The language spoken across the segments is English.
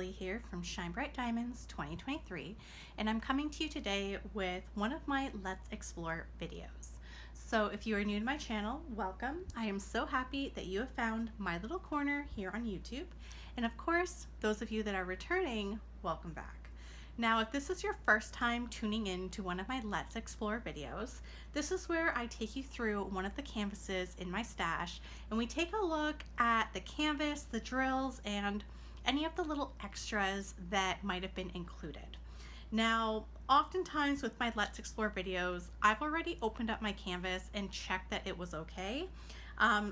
Holly here from Shine Bright Diamonds 2023, and I'm coming to you today with one of my Let's Explore videos. So if you are new to my channel, welcome. I am so happy that you have found my little corner here on YouTube. And of course, those of you that are returning, welcome back. Now, if this is your first time tuning in to one of my Let's Explore videos, this is where I take you through one of the canvases in my stash and we take a look at the canvas, the drills, and any of the little extras that might have been included. Now, oftentimes with my Let's Explore videos, I've already opened up my canvas and checked that it was okay.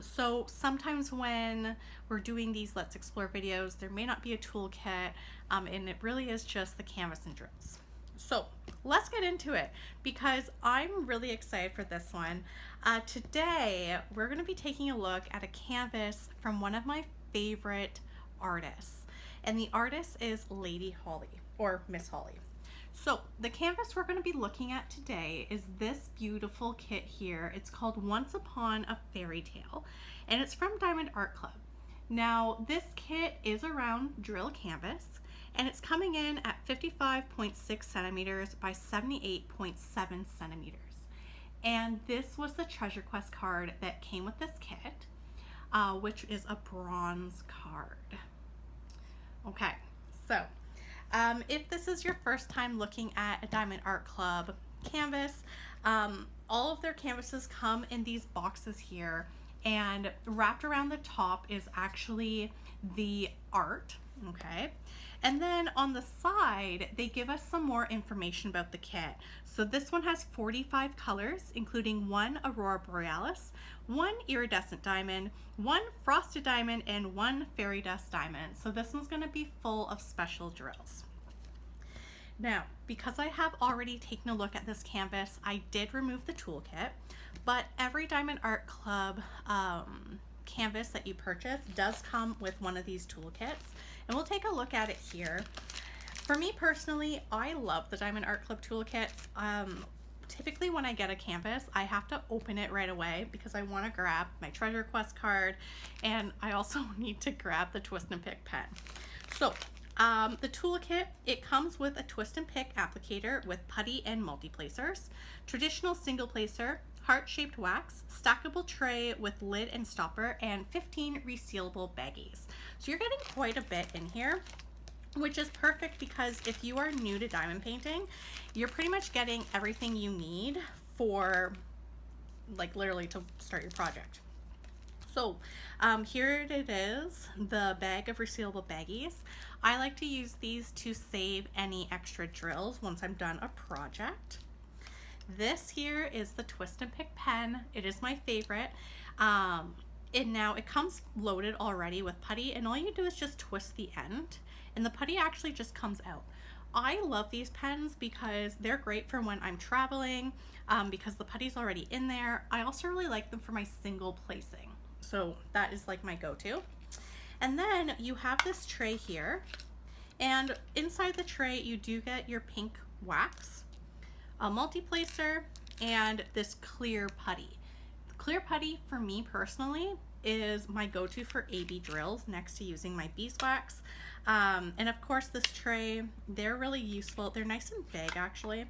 So sometimes when we're doing these Let's Explore videos, there may not be a toolkit, and it really is just the canvas and drills. So let's get into it because I'm really excited for this one. Today, we're going to be taking a look at a canvas from one of my favorite artists, and the artist is Lady Holly, or Miss Holly. So the canvas we're going to be looking at today is this beautiful kit here. It's called Once Upon a Fairytale, and it's from Diamond Art Club. Now this kit is a round drill canvas, and it's coming in at 55.6 centimeters by 78.7 centimeters. And this was the Treasure Quest card that came with this kit, which is a bronze card. Okay, so if this is your first time looking at a Diamond Art Club canvas, all of their canvases come in these boxes here, and wrapped around the top is actually the art, okay? And then on the side, they give us some more information about the kit. So this one has 45 colors, including one Aurora Borealis, one iridescent diamond, one frosted diamond, and one fairy dust diamond. So this one's gonna be full of special drills. Now, because I have already taken a look at this canvas, I did remove the toolkit, but every Diamond Art Club canvas that you purchase does come with one of these toolkits, and we'll take a look at it here. For me personally, I love the Diamond Art Club toolkits. Typically when I get a canvas, I have to open it right away because I want to grab my Treasure Quest card, and I also need to grab the Twist and Pick pen. So the toolkit, it comes with a twist and pick applicator with putty and multi-placers, traditional single placer, heart-shaped wax, stackable tray with lid and stopper, and 15 resealable baggies. So you're getting quite a bit in here, which is perfect because if you are new to diamond painting, you're pretty much getting everything you need for like literally to start your project. So here it is, the bag of resealable baggies. I like to use these to save any extra drills once I'm done a project. This here is the Twist and Pick pen. It is my favorite. And now it comes loaded already with putty, and all you do is just twist the end and the putty actually just comes out. I love these pens because they're great for when I'm traveling, because the putty's already in there. I also really like them for my single placing. So that is like my go-to. And then you have this tray here, and inside the tray you do get your pink wax, a multi-placer, and this clear putty. The clear putty for me personally is my go-to for AB drills next to using my beeswax. And of course this tray, they're really useful. They're nice and big actually,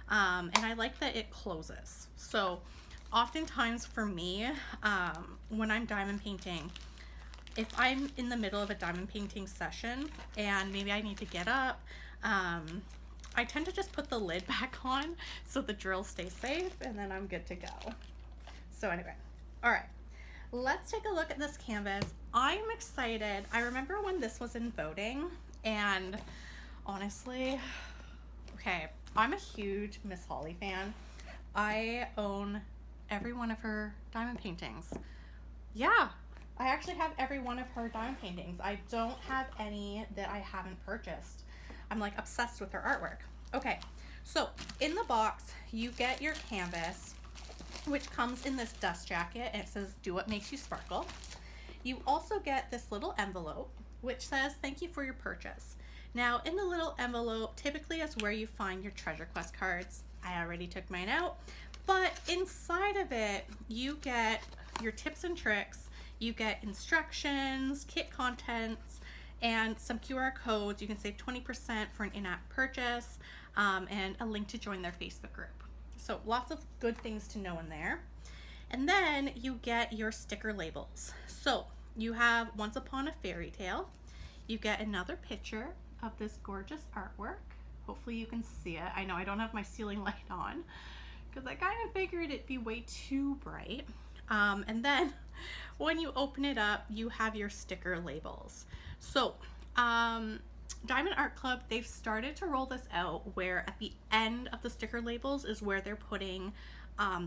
and I like that it closes. So oftentimes for me, when I'm diamond painting, if I'm in the middle of a diamond painting session and maybe I need to get up, I tend to just put the lid back on so the drill stays safe, and then I'm good to go. So anyway, all right, let's take a look at this canvas. I'm excited. I remember when this was in voting, and honestly, okay, I'm a huge Miss Holly fan. I own every one of her diamond paintings. Yeah, I actually have every one of her diamond paintings. I don't have any that I haven't purchased. I'm like obsessed with her artwork. Okay, so in the box, you get your canvas, which comes in this dust jacket, and it says, "Do what makes you sparkle." You also get this little envelope, which says, "Thank you for your purchase." Now, in the little envelope, typically is where you find your Treasure Quest cards. I already took mine out, but inside of it, you get your tips and tricks, you get instructions, kit contents, and some QR codes. You can save 20% for an in-app purchase, and a link to join their Facebook group. So lots of good things to know in there. And then you get your sticker labels. So you have Once Upon a Fairy Tale. You get another picture of this gorgeous artwork. Hopefully you can see it. I know I don't have my ceiling light on because I kind of figured it'd be way too bright. And then when you open it up, you have your sticker labels. So Diamond Art Club, they've started to roll this out where at the end of the sticker labels is where they're putting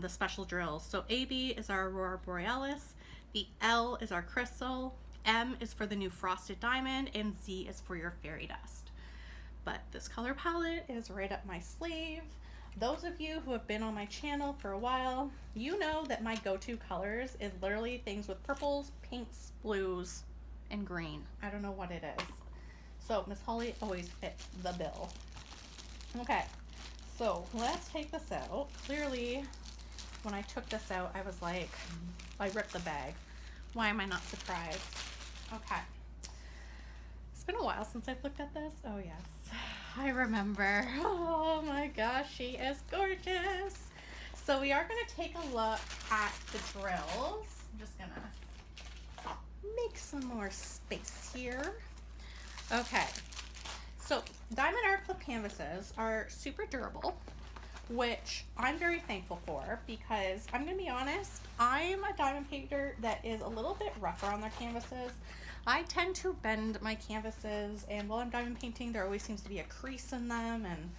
the special drills. So AB is our Aurora Borealis, the L is our Crystal, M is for the new Frosted Diamond, and Z is for your Fairy Dust. But this color palette is right up my sleeve. Those of you who have been on my channel for a while, you know that my go-to colors is literally things with purples, pinks, blues, and green. I don't know what it is. So Miss Holly always fits the bill. Okay, so let's take this out. Clearly, when I took this out, I was like, I ripped the bag. Why am I not surprised? Okay. It's been a while since I've looked at this. Oh yes, I remember. Oh my gosh, she is gorgeous. So we are gonna take a look at the drills. I'm just gonna make some more space here. Okay, so Diamond Art Club canvases are super durable, which I'm very thankful for because I'm gonna be honest, I'm a diamond painter that is a little bit rougher on their canvases. I tend to bend my canvases, and while I'm diamond painting, there always seems to be a crease in them. And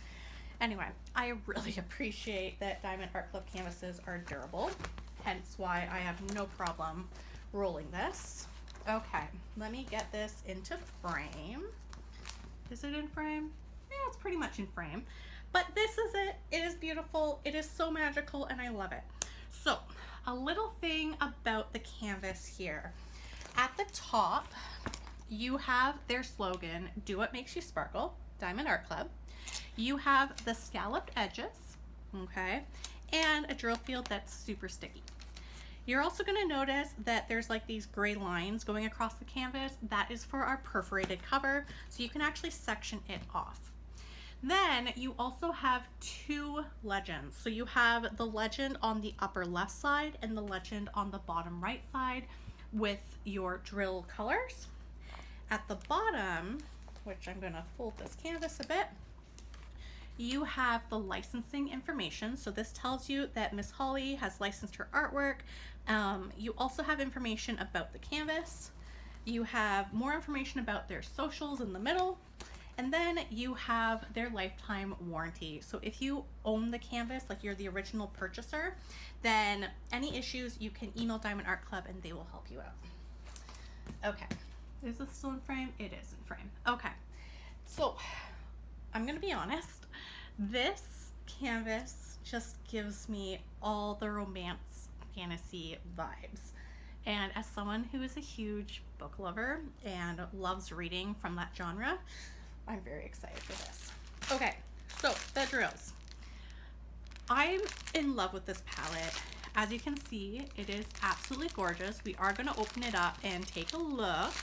anyway, I really appreciate that Diamond Art Club canvases are durable, hence why I have no problem rolling this. Okay, let me get this into frame. Is it in frame? Yeah, it's pretty much in frame. But this is it. It is beautiful. It is so magical, and I love it. So, a little thing about the canvas here. At the top, you have their slogan, "Do What Makes You Sparkle," Diamond Art Club. You have the scalloped edges, okay, and a drill field that's super sticky. You're also going to notice that there's like these gray lines going across the canvas. That is for our perforated cover, so you can actually section it off. Then you also have two legends. So you have the legend on the upper left side and the legend on the bottom right side with your drill colors. At the bottom, which I'm going to fold this canvas a bit, you have the licensing information. So this tells you that Miss Holly has licensed her artwork. You also have information about the canvas. You have more information about their socials in the middle. And then you have their lifetime warranty. So if you own the canvas, like you're the original purchaser, then any issues, you can email Diamond Art Club and they will help you out. Okay, is this still in frame? It is in frame. Okay, so I'm gonna be honest, this canvas just gives me all the romance fantasy vibes. And as someone who is a huge book lover and loves reading from that genre, I'm very excited for this. Okay, so the drills. I'm in love with this palette. As you can see, it is absolutely gorgeous. We are going to open it up and take a look.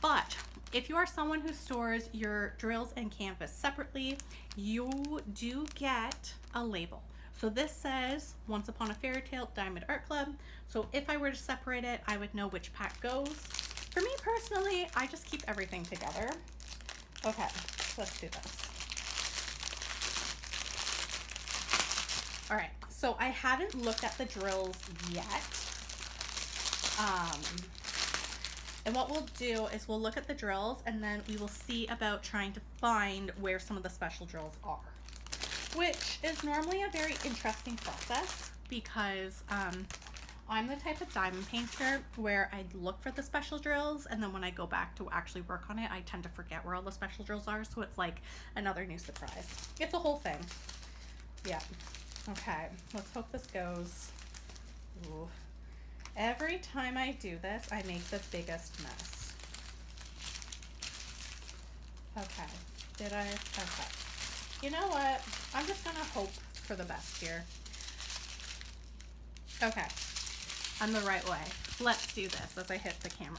But if you are someone who stores your drills and canvas separately, you do get a label. So this says Once Upon a Fairy Tale, Diamond Art Club. So if I were to separate it, I would know which pack goes. For me personally, I just keep everything together. Okay, let's do this. All right, so I haven't looked at the drills yet. And what we'll do is we'll look at the drills and then we will see about trying to find where some of the special drills are, which is normally a very interesting process because I'm the type of diamond painter where I look for the special drills, and then when I go back to actually work on it, I tend to forget where all the special drills are, so it's like another new surprise. It's a whole thing. Yeah. Okay, let's hope this goes. Ooh. Every time I do this, I make the biggest mess. Okay. Did I? Okay. You know what? I'm just gonna hope for the best here. Okay. I'm the right way. Let's do this as I hit the camera.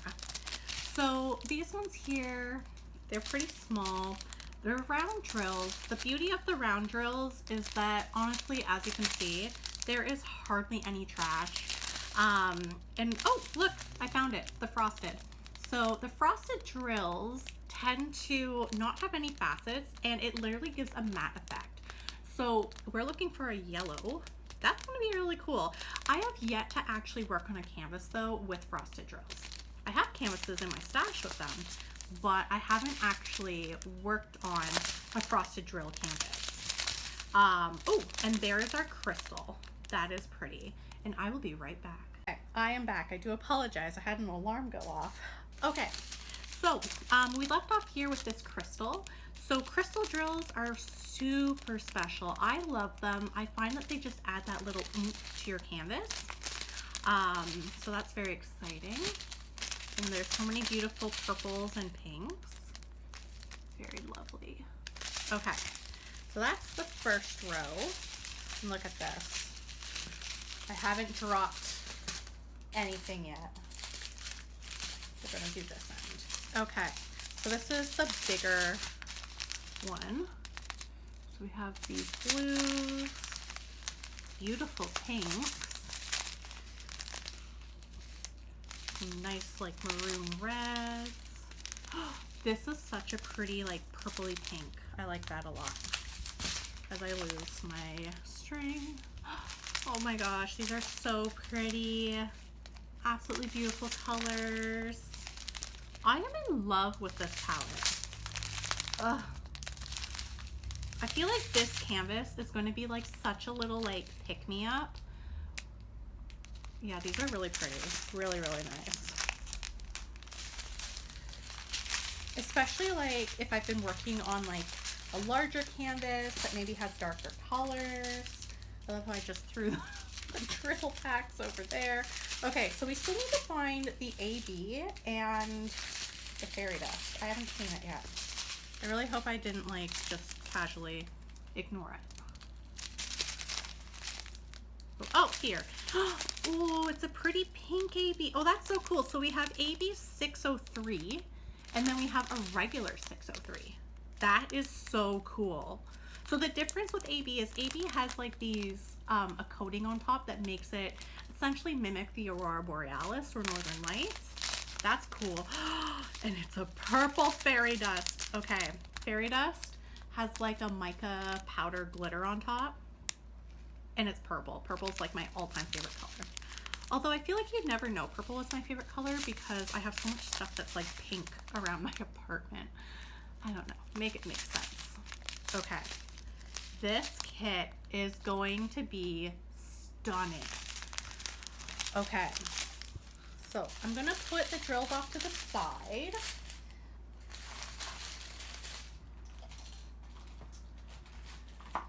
So these ones here, they're pretty small. They're round drills. The beauty of the round drills is that honestly, as you can see, there is hardly any trash. And oh, look, I found it, the frosted. So the frosted drills tend to not have any facets, and it literally gives a matte effect. So we're looking for a yellow. That's gonna be really cool. I have yet to actually work on a canvas though with frosted drills. I have canvases in my stash with them, but I haven't actually worked on a frosted drill canvas. Oh, and there is our crystal. That is pretty. And I will be right back. Okay, I am back. I do apologize. I had an alarm go off. Okay, so we left off here with this crystal. So crystal drills are super special. I love them. I find that they just add that little oomph to your canvas. So that's very exciting. And there's so many beautiful purples and pinks. Very lovely. Okay, so that's the first row. And look at this. I haven't dropped anything yet. We're gonna do this end. Okay, so this is the bigger one. So we have these blues, beautiful pinks, some nice like maroon reds. This is such a pretty like purpley pink. I like that a lot. As I lose my string. Oh my gosh, these are so pretty. Absolutely beautiful colors. I am in love with this palette. Ugh. I feel like this canvas is going to be like such a little like pick-me-up. Yeah, these are really pretty. Really, really nice. Especially like if I've been working on like a larger canvas that maybe has darker colors. I love how I just threw the drill packs over there. Okay, so we still need to find the AB and the fairy dust. I haven't seen it yet. I really hope I didn't like just casually ignore it. Oh, here. Oh, it's a pretty pink AB. Oh, that's so cool. So we have AB 603 and then we have a regular 603. That is so cool. So the difference with AB is AB has like these, a coating on top that makes it essentially mimic the Aurora Borealis or Northern Lights. That's cool. And it's a purple fairy dust. Okay, fairy dust has like a mica powder glitter on top. And it's purple. Purple's like my all-time favorite color. Although I feel like you'd never know purple is my favorite color because I have so much stuff that's like pink around my apartment. I don't know. Make it make sense. Okay. This kit is going to be stunning. Okay. So I'm going to put the drills off to the side.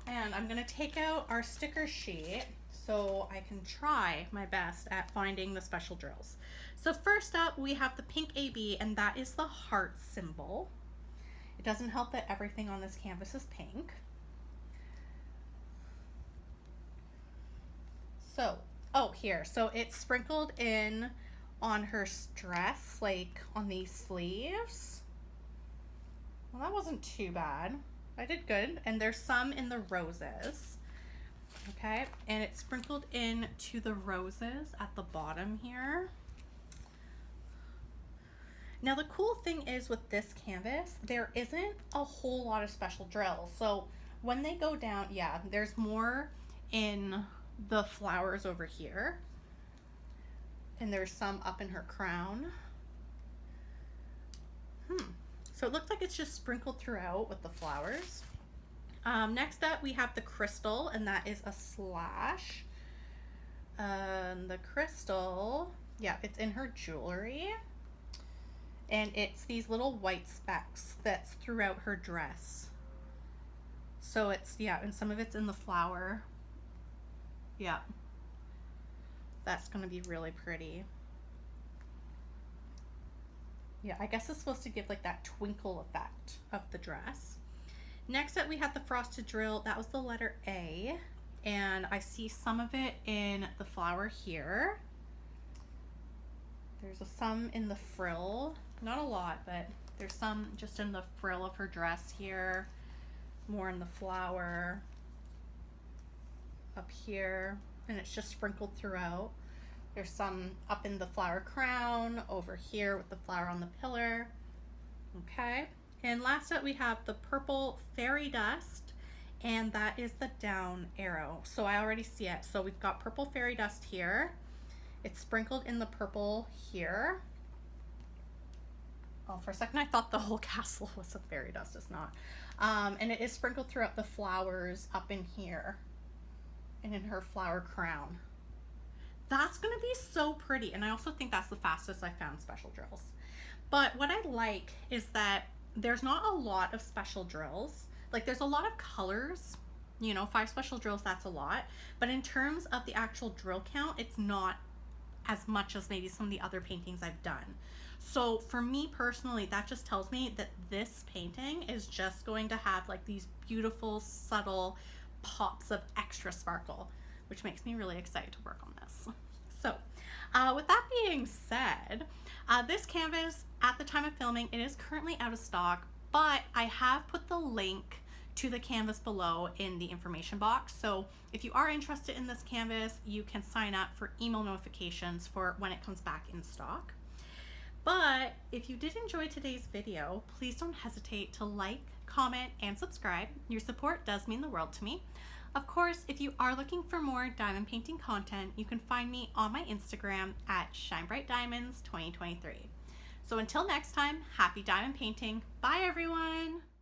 And I'm going to take out our sticker sheet so I can try my best at finding the special drills. So first up, we have the pink AB, and that is the heart symbol. It doesn't help that everything on this canvas is pink. So, oh, here. So it's sprinkled in on her dress, like on these sleeves. Well, that wasn't too bad. I did good. And there's some in the roses. Okay, and it's sprinkled in to the roses at the bottom here. Now the cool thing is with this canvas, there isn't a whole lot of special drills. So when they go down, yeah, there's more in the flowers over here. And there's some up in her crown. So it looks like it's just sprinkled throughout with the flowers. Next up, we have the crystal, and that is a slash. The crystal, yeah, it's in her jewelry. And it's these little white specks that's throughout her dress. So it's, yeah, and some of it's in the flower. Yeah. That's going to be really pretty. Yeah, I guess it's supposed to give like that twinkle effect of the dress. Next up, we have the frosted drill. That was the letter A. And I see some of it in the flower here. There's some in the frill Not a lot, but there's some just in the frill of her dress here, more in the flower up here, and it's just sprinkled throughout. There's some up in the flower crown, over here with the flower on the pillar. Okay, and last up we have the purple fairy dust, and that is the down arrow. So I already see it. So we've got purple fairy dust here. It's sprinkled in the purple here. Oh, for a second I thought the whole castle was a fairy dust. It's not. And it is sprinkled throughout the flowers up in here and in her flower crown. That's gonna be so pretty, and I also think that's the fastest I found special drills. But what I like is that there's not a lot of special drills. Like, there's a lot of colors, you know, 5 special drills, that's a lot. But in terms of the actual drill count, it's not as much as maybe some of the other paintings I've done. So for me personally, that just tells me that this painting is just going to have like these beautiful, subtle pops of extra sparkle, which makes me really excited to work on this. So with that being said, this canvas at the time of filming, it is currently out of stock, but I have put the link to the canvas below in the information box. So if you are interested in this canvas, you can sign up for email notifications for when it comes back in stock. But if you did enjoy today's video, please don't hesitate to like, comment, and subscribe. Your support does mean the world to me. Of course, if you are looking for more diamond painting content, you can find me on my Instagram at ShineBrightDiamonds2023. So until next time, happy diamond painting. Bye everyone!